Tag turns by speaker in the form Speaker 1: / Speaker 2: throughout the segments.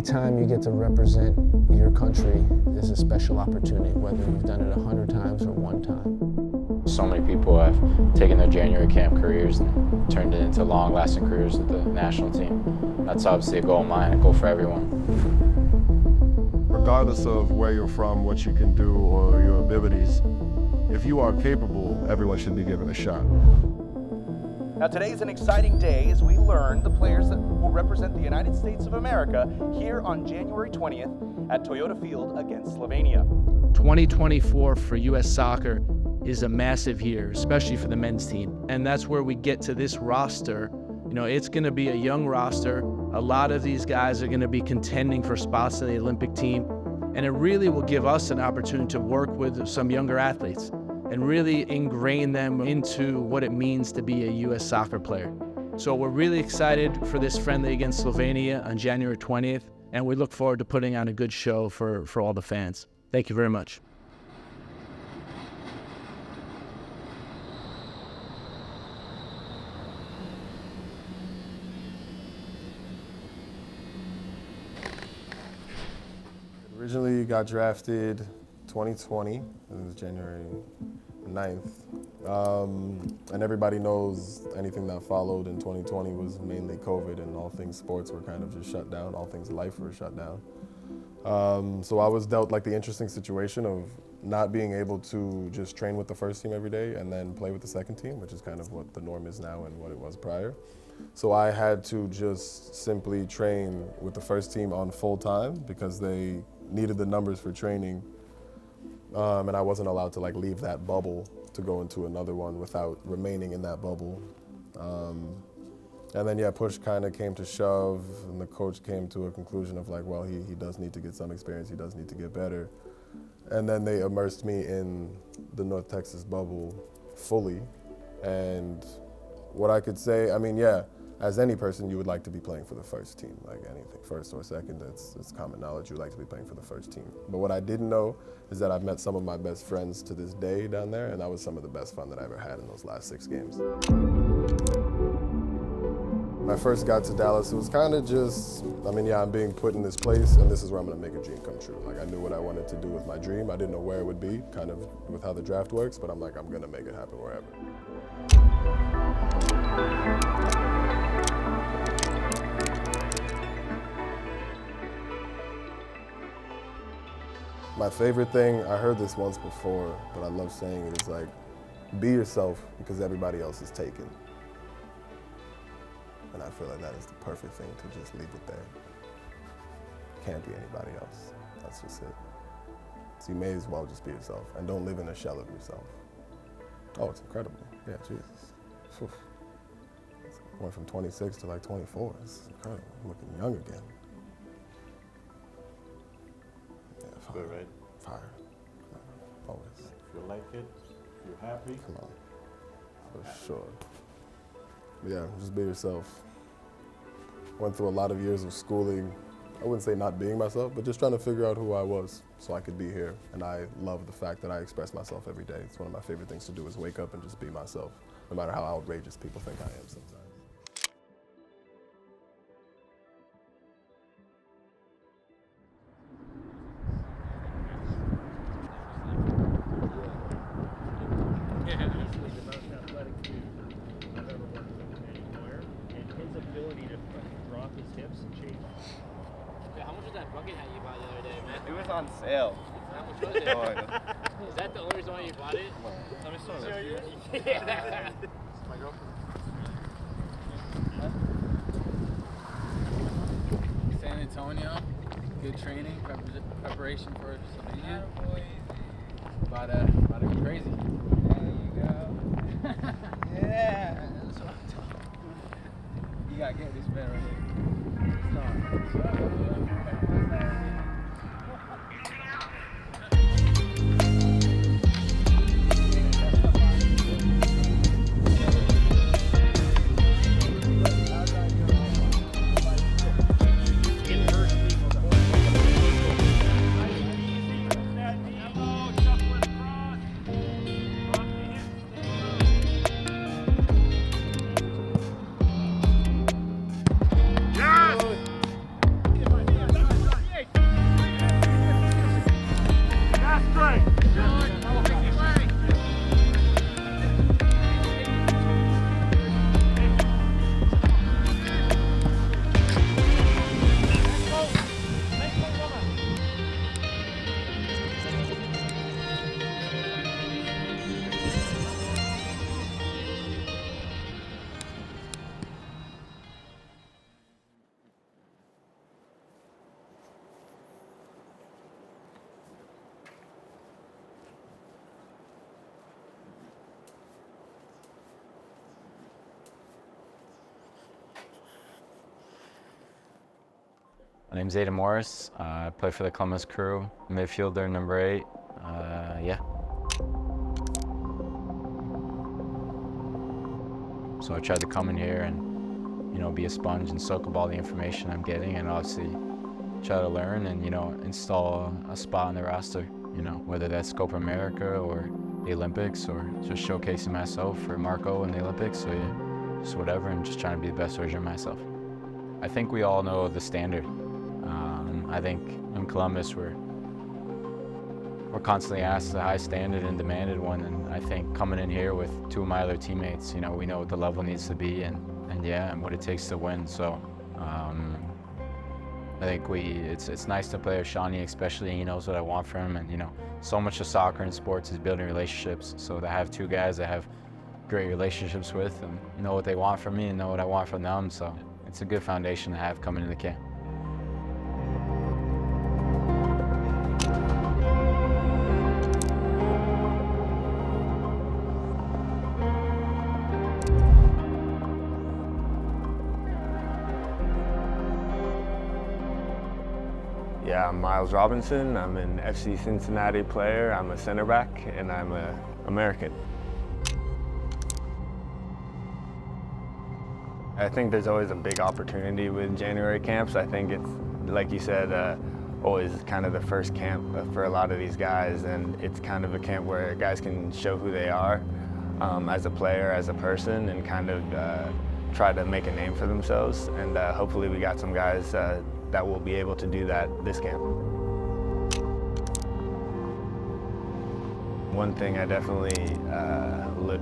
Speaker 1: Anytime you get to represent your country is a special opportunity, whether you've done it 100 times or one time.
Speaker 2: So many people have taken their January camp careers and turned it into long-lasting careers with the national team. That's obviously a goal of mine, a goal for everyone.
Speaker 3: Regardless of where you're from, what you can do, or your abilities, if you are capable, everyone should be given a shot.
Speaker 4: Now today's an exciting day as we learn the players that will represent the United States of America here on January 20th at Toyota Field against Slovenia.
Speaker 5: 2024 for U.S. soccer is a massive year, especially for the men's team. And that's where we get to this roster. You know, it's going to be a young roster. A lot of these guys are going to be contending for spots in the Olympic team. And it really will give us an opportunity to work with some younger athletes and really ingrain them into what it means to be a U.S. soccer player. So we're really excited for this friendly against Slovenia on January 20th, and we look forward to putting on a good show for all the fans. Thank you very much.
Speaker 3: Originally got drafted 2020, it was January 9th. And everybody knows anything that followed in 2020 was mainly COVID, and all things sports were kind of just shut down, all things life were shut down. So I was dealt like the interesting situation of not being able to just train with the first team every day and then play with the second team, which is kind of what the norm is now and what it was prior. So I had to just simply train with the first team on full time because they needed the numbers for training. And I wasn't allowed to like leave that bubble to go into another one without remaining in that bubble. And then yeah, push kind of came to shove, and the coach came to a conclusion of like, well, he does need to get some experience, he does need to get better. And then they immersed me in the North Texas bubble fully. And what I could say, I mean, yeah, as any person, you would like to be playing for the first team, like anything, first or second, it's common knowledge, you like to be playing for the first team. But what I didn't know is that I've met some of my best friends to this day down there, and that was some of the best fun that I ever had in those last 6 games. When I first got to Dallas, it was kind of just, I mean, yeah, I'm being put in this place, and this is where I'm gonna make a dream come true. Like, I knew what I wanted to do with my dream. I didn't know where it would be, kind of with how the draft works, but I'm like, I'm gonna make it happen wherever. My favorite thing, I heard this once before, but I love saying it, is like, be yourself because everybody else is taken. And I feel like that is the perfect thing to just leave it there. Can't be anybody else. That's just it. So you may as well just be yourself and don't live in a shell of yourself. Oh, it's incredible. Yeah, Jesus. Whew. Went from 26 to like 24. It's incredible. I'm looking young again. Yeah, fire.
Speaker 6: Good, right?
Speaker 3: Fire. Always.
Speaker 6: If you like it, if you're happy.
Speaker 3: Come on. For sure. Yeah, just be yourself. Went through a lot of years of schooling. I wouldn't say not being myself, but just trying to figure out who I was so I could be here. And I love the fact that I express myself every day. It's one of my favorite things to do is wake up and just be myself, no matter how outrageous people think I am sometimes.
Speaker 7: How much was that bucket hat you bought the other day, man?
Speaker 8: It was on sale.
Speaker 7: How much was it?
Speaker 8: Oh, I know.
Speaker 7: Is that the only reason why you bought it?
Speaker 8: Let me show
Speaker 7: you.
Speaker 8: you.
Speaker 7: Yeah.
Speaker 8: My girlfriend. San Antonio, good training, preparation for Slovenia. About to go crazy. There you go. Yeah. That's what I'm talking about. You gotta get this man right here.
Speaker 2: My name's Aiden Morris. I play for the Columbus Crew, midfielder, number 8. Yeah. So I tried to come in here and, you know, be a sponge and soak up all the information I'm getting, and obviously try to learn and, you know, install a spot on the roster. You know, whether that's Copa America or the Olympics, or just showcasing myself for Marco in the Olympics. So yeah, just whatever, and just trying to be the best version of myself. I think we all know the standard. I think in Columbus we're constantly asked a high standard and demanded one, and I think coming in here with 2 of my other teammates, you know, we know what the level needs to be and what it takes to win. So I think it's nice to play with Shawnee, especially. He knows what I want from him, and you know, so much of soccer and sports is building relationships. So to have 2 guys I have great relationships with and know what they want from me and know what I want from them, so it's a good foundation to have coming into the camp.
Speaker 9: Yeah, I'm Miles Robinson. I'm an FC Cincinnati player. I'm a center back, and I'm an American. I think there's always a big opportunity with January camps. I think it's, like you said, always kind of the first camp for a lot of these guys, and it's kind of a camp where guys can show who they are as a player, as a person, and kind of try to make a name for themselves. And hopefully we got some guys that will be able to do that this camp. One thing I definitely look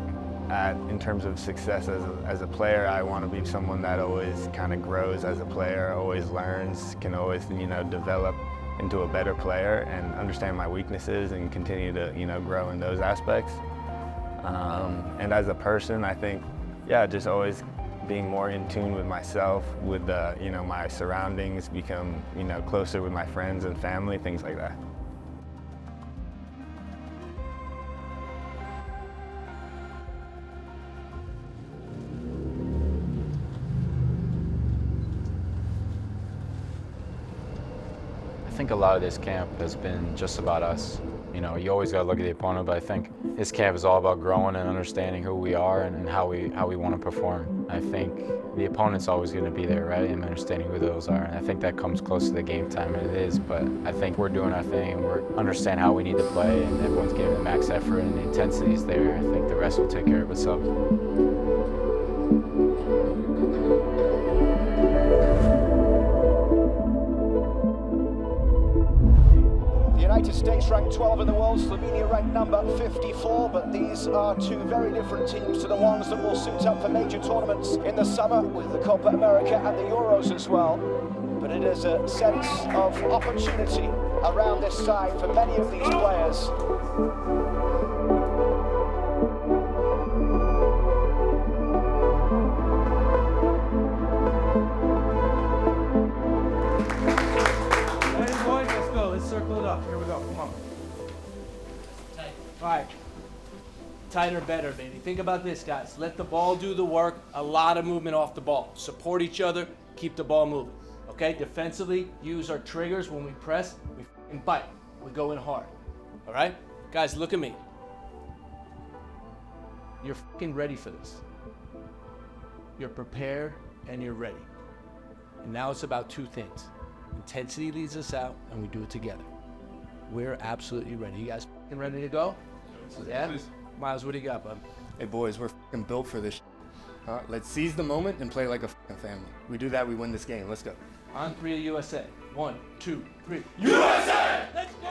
Speaker 9: at in terms of success as a player, I want to be someone that always kind of grows as a player, always learns, can always, you know, develop into a better player and understand my weaknesses and continue to, you know, grow in those aspects. And as a person, I think, yeah, just always being more in tune with myself, with you know, my surroundings, become, you know, closer with my friends and family, things like that.
Speaker 2: I think a lot of this camp has been just about us. You know, you always got to look at the opponent, but I think this camp is all about growing and understanding who we are and how we want to perform. I think the opponent's always going to be there, right, and understanding who those are. And I think that comes close to the game time, and it is. But I think we're doing our thing, and we're understand how we need to play, and everyone's giving the max effort, and the intensity is there. I think the rest will take care of itself.
Speaker 10: The United States ranked 12 in the world, Slovenia ranked number 54, but these are 2 very different teams to the ones that will suit up for major tournaments in the summer with the Copa America and the Euros as well. But it is a sense of opportunity around this side for many of these players.
Speaker 5: Circle it up. Here we go. Come on. Tight. All right. Tighter, better, baby. Think about this, guys. Let the ball do the work. A lot of movement off the ball. Support each other. Keep the ball moving. Okay? Defensively, use our triggers when we press. We f***ing bite. We go in hard. All right? Guys, look at me. You're f***ing ready for this. You're prepared and you're ready. And now it's about 2 things. Intensity leads us out, and we do it together. We're absolutely ready. You guys f***ing ready to go? Yeah? Miles, what do you got, bud?
Speaker 11: Hey, boys, we're f***ing built for this. Let's seize the moment and play like a f***ing family. We do that, we win this game. Let's go.
Speaker 5: On 3 USA. 1, 2, 3.
Speaker 10: USA! Let's go!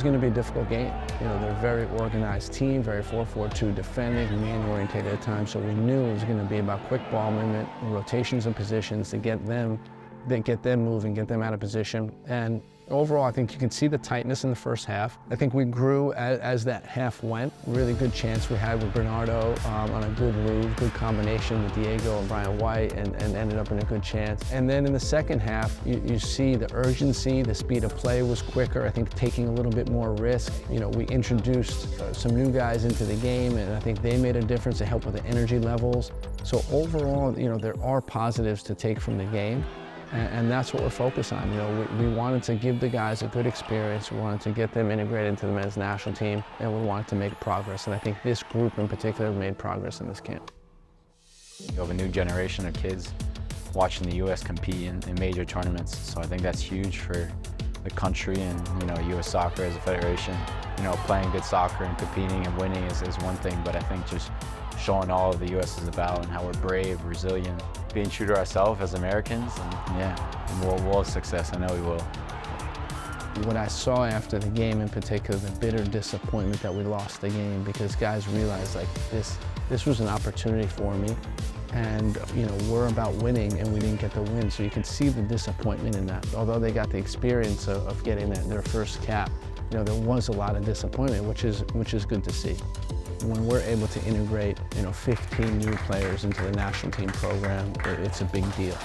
Speaker 1: was going to be a difficult game. You know, they're a very organized team, very 4-4-2 defending, man-oriented at times, so we knew it was going to be about quick ball movement, rotations of positions to get them moving, get them out of position. And overall, I think you can see the tightness in the first half. I think we grew as that half went. Really good chance we had with Bernardo on a good move, good combination with Diego and Brian White, and ended up in a good chance. And then in the second half, you see the urgency, the speed of play was quicker. I think taking a little bit more risk. You know, we introduced some new guys into the game, and I think they made a difference to help with the energy levels. So overall, you know, there are positives to take from the game. And that's what we're focused on. You know, we wanted to give the guys a good experience. We wanted to get them integrated into the men's national team, and we wanted to make progress. And I think this group in particular made progress in this camp.
Speaker 2: You have a new generation of kids watching the U.S. compete in major tournaments, so I think that's huge for the country and, you know, U.S. soccer as a federation. You know, playing good soccer and competing and winning is one thing, but I think just showing all of the U.S. is about and how we're brave, resilient, being true to ourselves as Americans, and yeah, we'll have success. I know we will.
Speaker 1: What I saw after the game in particular, the bitter disappointment that we lost the game, because guys realized like this was an opportunity for me, and you know, we're about winning and we didn't get the win. So you can see the disappointment in that. Although they got the experience of getting their first cap, you know, there was a lot of disappointment, which is good to see. When we're able to integrate, you know, 15 new players into the national team program, it's a big deal.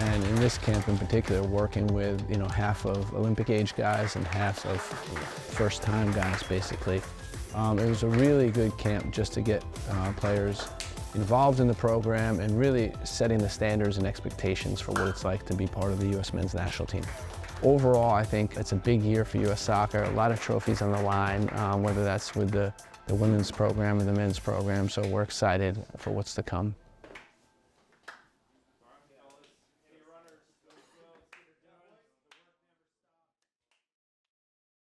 Speaker 1: And in this camp in particular, working with, you know, half of Olympic age guys and half of first time guys basically, it was a really good camp just to get players involved in the program and really setting the standards and expectations for what it's like to be part of the U.S. men's national team. Overall, I think it's a big year for U.S. soccer, a lot of trophies on the line, whether that's with the women's program or the men's program, so we're excited for what's to come.